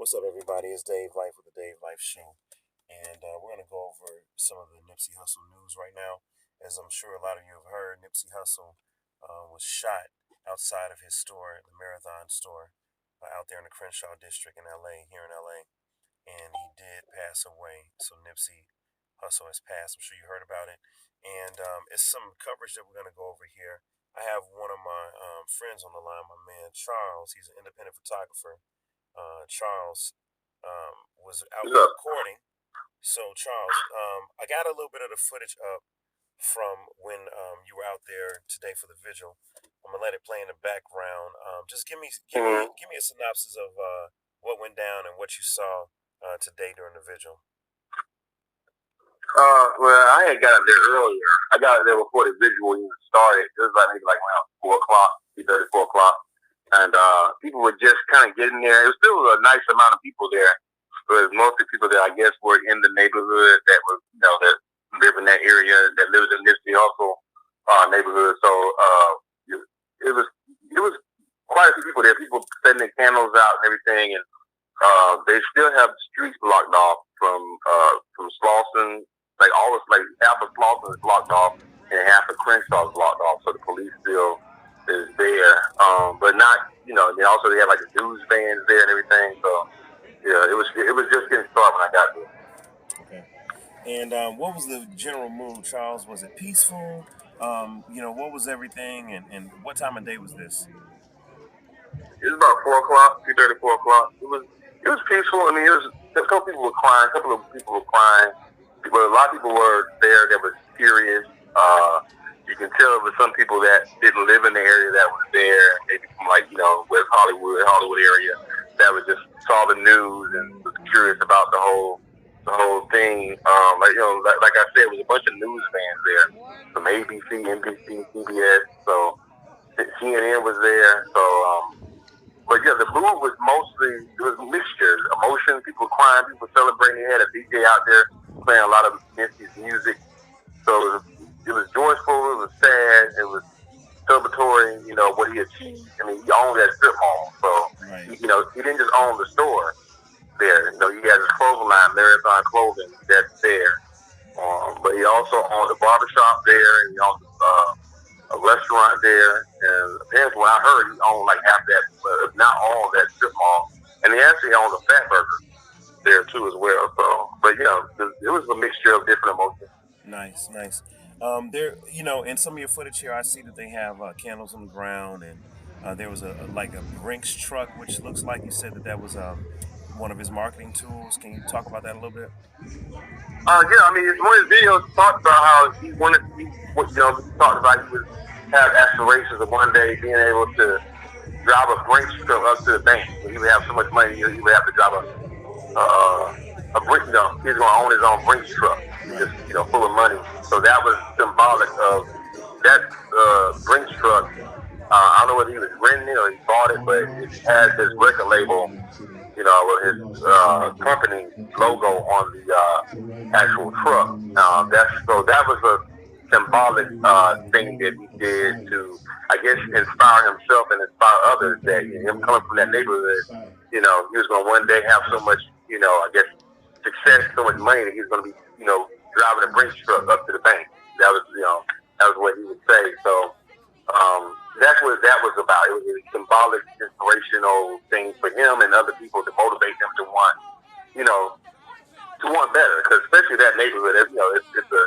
What's up, everybody? It's Dave Life with the Dave Life Show, and we're going to go over some of the Nipsey Hussle news right now. As I'm sure a lot of you have heard, Nipsey Hussle was shot outside of his store, the Marathon store, out there in the Crenshaw district in LA, here in LA, and he did pass away. So Nipsey Hussle has passed. I'm sure you heard about it, and it's some coverage that we're going to go over here. I have one of my friends on the line, my man Charles. He's an independent photographer. Charles was out Look, recording. So, Charles, I got a little bit of the footage up from when you were out there today for the vigil. I'm gonna let it play in the background. Just give me a synopsis of what went down and what you saw today during the vigil. well, I had got up there earlier. I got up there before the visual even started. It was maybe like around 4 o'clock, 3:30, 4 o'clock, and people were just kind of getting there. It was still a nice amount of people there, but most of the people that I guess were in the neighborhood that was, that live in that area, that lives in Nipsey Hussle neighborhood. So it was it was quite a few people there. People setting their candles out and everything, and they still have the streets blocked off from Slauson. Like almost like half of Slauson is blocked off and half of Crenshaw is blocked off. So the police still is there, but not. They also they have like the news vans there and everything. So yeah, it was just getting started when I got there. Okay. And what was the general mood, Charles? Was it peaceful? What was everything, and what time of day was this? It was about 4 o'clock, 3:30, 4 o'clock. It was peaceful. I mean, a couple people were crying. A couple of people were crying. But a lot of people were there that was serious. You can tell there were some people that didn't live in the area that was there, maybe from like West Hollywood area, that was just saw the news and was curious about the whole thing. Like I said, it was a bunch of news vans there, from ABC, NBC, CBS. So CNN was there. So but yeah, the mood was mostly, it was a mixture. Emotion, people crying, people celebrating. They had a DJ out there playing a lot of Nipsey's music. So it was joyful, it was sad, it was celebratory, what he achieved. I mean, he owned that strip mall. So, Right. he didn't just own the store there. He had his clothing line, Marathon Clothing, that's there. But he also owned a barbershop there, and he owned a restaurant there, and apparently when I heard he owned like half that, but if not all of that strip mall, and he actually owned a fat burger there too as well. So, but it was a mixture of different emotions. Nice, nice. In some of your footage here, I see that they have candles on the ground, and there was like a Brinks truck, which looks like you said that was one of his marketing tools. Can you talk about that a little bit? Yeah, I mean, one of his videos talked about how he wanted, he talked about he would have aspirations of one day being able to drive a Brinks truck up to the bank. When he would have so much money, he would have to drive a Brinks. He's going to own his own Brinks truck, Right. just full of money. So that was symbolic of that Brinks truck. I don't know whether he was renting it or he bought it, but it has his record label, with his company logo on the actual truck. That was a symbolic thing that he did to, I guess, inspire himself and inspire others that him coming from that neighborhood, he was going to one day have so much, I guess, success, so much money that he's going to be, driving a Brinks truck up to the bank. That was what he would say. So that's what that was about. It was a symbolic, inspirational thing for him and other people to motivate them to want, better. Because especially that neighborhood, it's a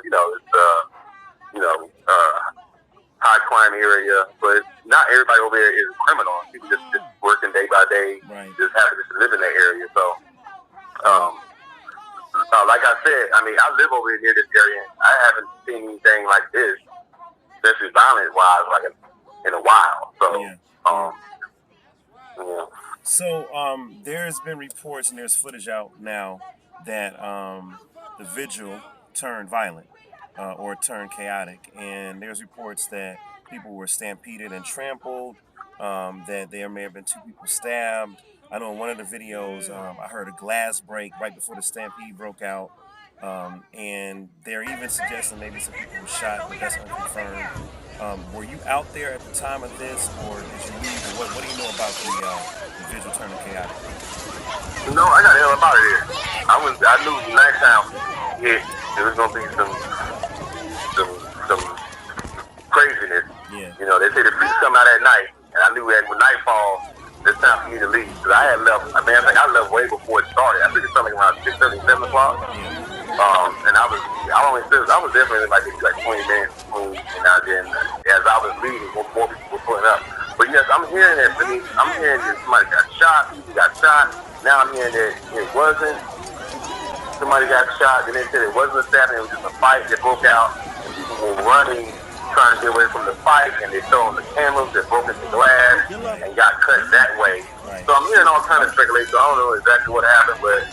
high crime area, but not everybody over there is a criminal. People just working day by day, Right. just happen to live in that area. So, like I said, I mean, I live over here near this area. I haven't seen anything like this, especially violent wise, like in a while. So, Yeah. yeah. So there's been reports and there's footage out now that the vigil turned violent or turned chaotic, and there's reports that people were stampeded and trampled. That there may have been two people stabbed. I know in one of the videos I heard a glass break right before the stampede broke out. And they're even suggesting maybe some people were shot, but that's unconfirmed. Were you out there at the time of this, or did you leave? Or what do you know about the Vigil turning chaotic? No, I got the hell up out of there. I knew nighttime hit. There was gonna be some craziness. Yeah. You know, they say the freaks come out at night, and I knew that when nightfall, it's time for me to leave. Cause I had left. I mean, I left way before it started. I think it started around 6:30, 7 o'clock. Yeah. And I was definitely like 20 minutes between, and then as I was leaving, more people were pulling up. But yes, I'm hearing that. I'm hearing that somebody got shot. People got shot. Now I'm hearing that it wasn't. Somebody got shot. Then they said it wasn't a stabbing. It was just a fight that broke out. And people were running, trying to get away from the fight, and they saw on the cameras that broke into glass and got cut that way. Right. So I'm hearing all kinds of speculation. I don't know exactly what happened, but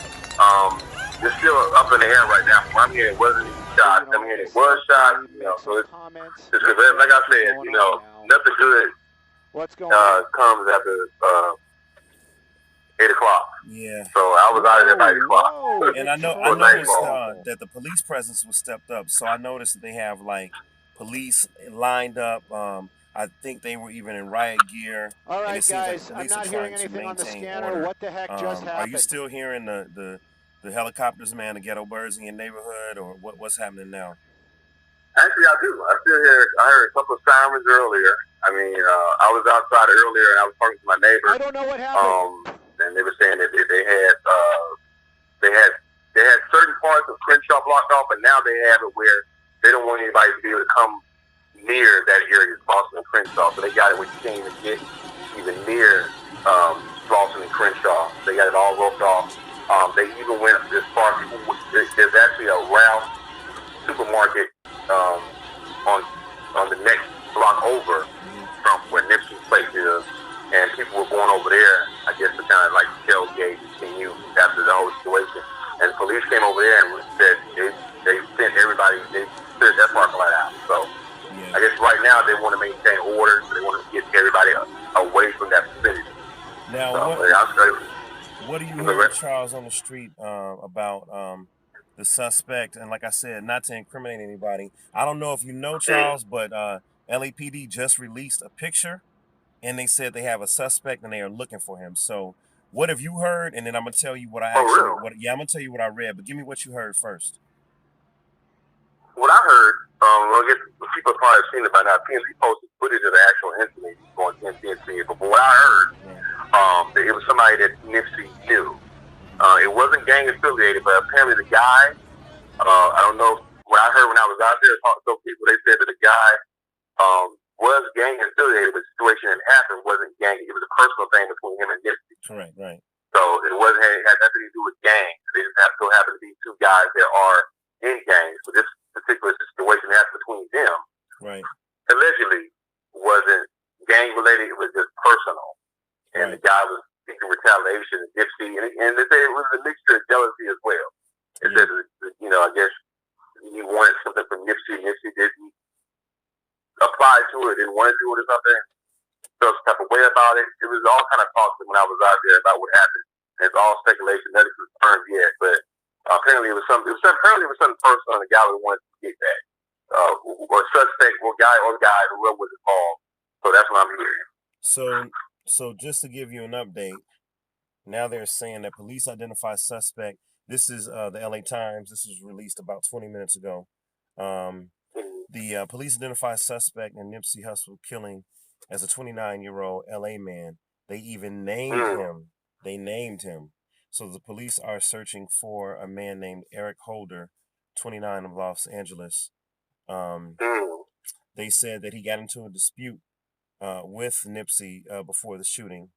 it's still up in the air right now. I'm hearing it wasn't even shot. I'm hearing it was shot. You know, so it's like I said, you know, nothing good comes after 8 o'clock. Yeah. So I was out of there by 8 o'clock. And I noticed that the police presence was stepped up. So I noticed that they have like police lined up. I think they were even in riot gear. All right, guys, like I'm not hearing anything on the scanner. Order. What the heck just happened? Are you still hearing the helicopters, man, the ghetto birds in your neighborhood, or what's happening now? Actually, I do. I heard a couple of sirens earlier. I mean, I was outside earlier and I was talking to my neighbor. I don't know what happened. And they were saying that they had certain parts of Crenshaw blocked off, but now they have it where they don't want anybody to be able to come near that area, Slauson and Crenshaw. So they got it where you can't even get even near Slauson and Crenshaw. They got it all roped off. They even went as far as there's actually a Ralph supermarket on the next block over from where Nipsey's place is, and people were going over there, I guess, to kind of like tailgate continue after the whole situation. And police came over there and said they sent everybody, they cleared that parking lot out. So I guess right now they want to maintain order, so they want to get everybody away from that vicinity. Now, what do you hear, Charles, on the street about the suspect? And like I said, not to incriminate anybody, I don't know if you know, Charles, but LAPD just released a picture, and they said they have a suspect and they are looking for him. So what have you heard? And then I'm gonna tell you what I'm gonna tell you what I read, but give me what you heard first. What I heard, I guess people probably have seen it by now. PNC posted footage of the actual incident on PNC, but what I heard, it was somebody that Nipsey knew. It wasn't gang affiliated, but apparently the guy, I don't know, what I heard when I was out there talking to people, they said that the guy was gang affiliated, but the situation that happened wasn't gang. It was a personal thing between him and Nipsey. Correct, right. So it had nothing to do with gangs. They just so happened to be two guys that are in gangs. But this particular situation happened between them. Right. Allegedly wasn't gang related, it was just personal. And the guy was seeking retaliation and Nipsey, and they said it was a mixture of jealousy as well. It said, you know, I guess he wanted something from Nipsey. Nipsey didn't apply to it, didn't want to do it or something. Felt some type of way about it. It was all kind of talk when I was out there about what happened. And it's all speculation, nothing confirmed yet. But apparently it was something personal, and the guy wanted to get that. Or suspect, or guy, whoever was involved. So that's what I'm hearing. So just to give you an update, now they're saying that police identify suspect. This is the LA Times. This was released about 20 minutes ago. The police identify suspect in Nipsey Hussle killing as a 29-year-old LA man. They even named him. They named him. So the police are searching for a man named Eric Holder, 29, of Los Angeles. They said that he got into a dispute with Nipsey before the shooting.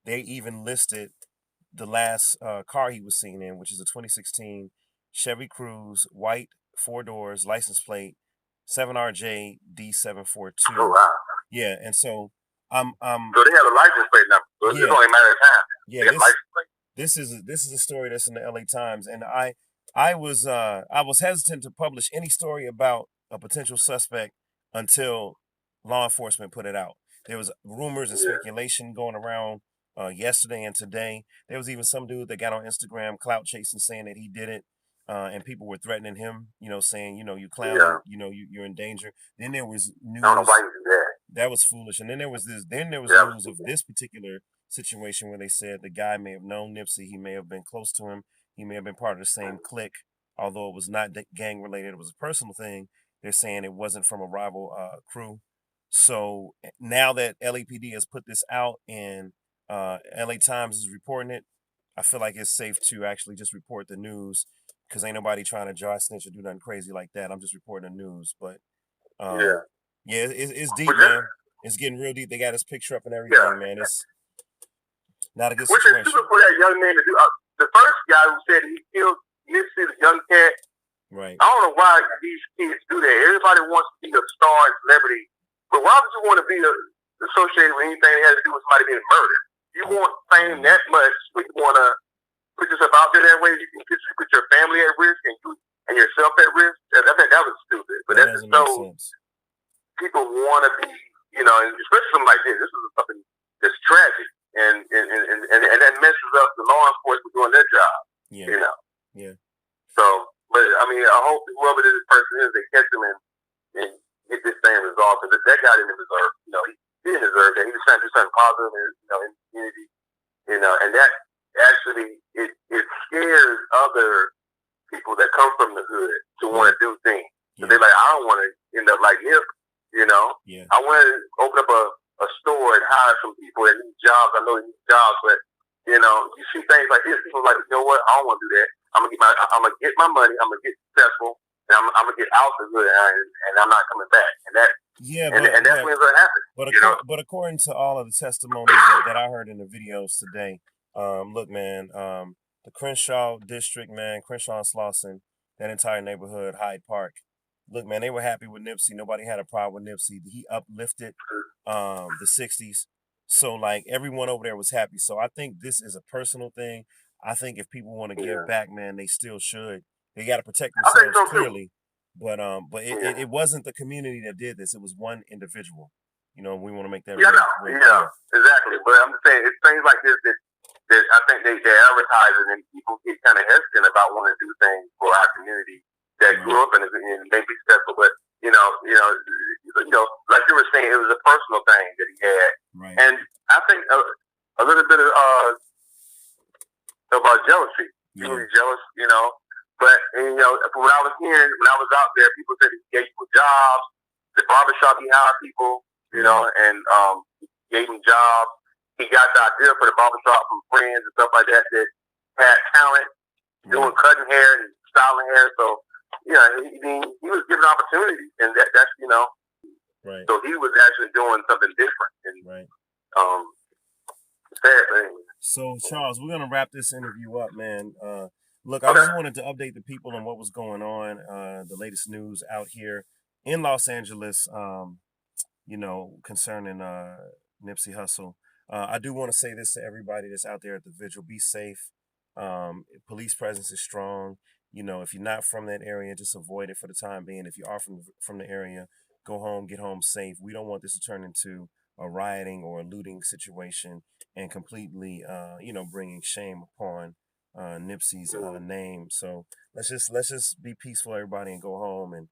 They even listed the last car he was seen in, which is a 2016 Chevy Cruze, white, 4 doors, license plate, 7RJ D742. Oh, wow. Yeah, and so so they have a license plate number. So it's only a matter of time. Yeah, this is a story that's in the LA Times, and I was hesitant to publish any story about a potential suspect until law enforcement put it out. There was rumors and speculation going around yesterday and today. There was even some dude that got on Instagram clout chasing, saying that he did it. and people were threatening him, saying, you clowning, you're in danger. Then there was news. I don't know why you do that. That was foolish. And then there was news of this particular situation where they said the guy may have known Nipsey. He may have been close to him. He may have been part of the same clique, although it was not gang related. It was a personal thing. They're saying it wasn't from a rival crew. So now that LAPD has put this out and LA Times is reporting it, I feel like it's safe to actually just report the news because ain't nobody trying to dry snitch or do nothing crazy like that. I'm just reporting the news. But it's deep, man. It's getting real deep. They got his picture up and everything, man. It's not a good situation. Which is stupid for that young man to do. The first guy who said he killed Nipsey, the young cat. Right. I don't know why these kids do that. Everybody wants to be a star and celebrity, but why would you want to be associated with anything that has to do with somebody being murdered? You want fame that much, but you want to put yourself out there that way. You can put your family at risk and yourself at risk. I think that was stupid. But that doesn't make sense. People want to be, and especially something like this. This is something that's tragic, and that messes up the law enforcement doing their job. Yeah. Yeah. So, but I mean, I hope whoever this person is, they catch him and get this thing resolved. Because that guy didn't deserve, he didn't deserve that. He was trying to do something positive, in the community, and that actually it scares other people that come from the hood to want to do things. Yeah. They're like, I don't want to end up like him. Yeah. I want to open up a store and hire some people that need jobs. I know they need jobs, but you see things like this. People are like, you know what? I don't want to do that. I'm gonna get my money. I'm gonna get successful, and I'm gonna get out the hood, and I'm not coming back. And that and that's when it's gonna happen. But according to all of the testimonies that I heard in the videos today, look, man, the Crenshaw district, man, Crenshaw Slauson, that entire neighborhood, Hyde Park. Look, man, they were happy with Nipsey. Nobody had a problem with Nipsey. He uplifted the 60s. So, like, everyone over there was happy. So I think this is a personal thing. I think if people want to give back, man, they still should. They got to protect themselves, clearly. But it wasn't the community that did this. It was one individual. We want to make that clear. Exactly. But I'm just saying, it's things like this that I think they advertise it, and people get kind of hesitant about wanting to do things for our community that grew up and may be successful. But like you were saying, it was a personal thing that he had, right. And I think a little bit of about jealousy. He was jealous, But from what I was hearing, when I was out there, people said he gave people jobs. The barbershop, he hired people, and gave him jobs. He got the idea for the barbershop from friends and stuff like that had talent, doing cutting hair and styling hair. So he was given opportunities, and that's right. So he was actually doing something different. And, right. Sad thing. So Charles, we're gonna wrap this interview up, man. Look, I just wanted to update the people on what was going on, the latest news out here in Los Angeles, concerning Nipsey Hussle. I do want to say this to everybody that's out there at the Vigil: be safe. Police presence is strong. If you're not from that area, just avoid it for the time being. If you are from the area, go home, get home safe. We don't want this to turn into a rioting or a looting situation and completely, bringing shame upon Nipsey's name. So let's just be peaceful, everybody, and go home and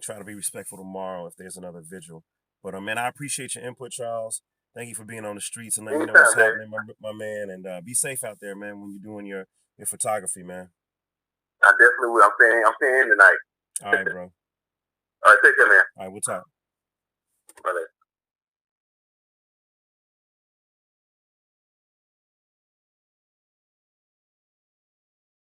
try to be respectful tomorrow if there's another vigil. But man, I appreciate your input, Charles. Thank you for being on the streets and letting me know what's happening, my man. And be safe out there, man, when you're doing your photography, man. I definitely will. I'm staying in tonight. All right, bro. All right, take care, man. All right, we'll talk. Bye.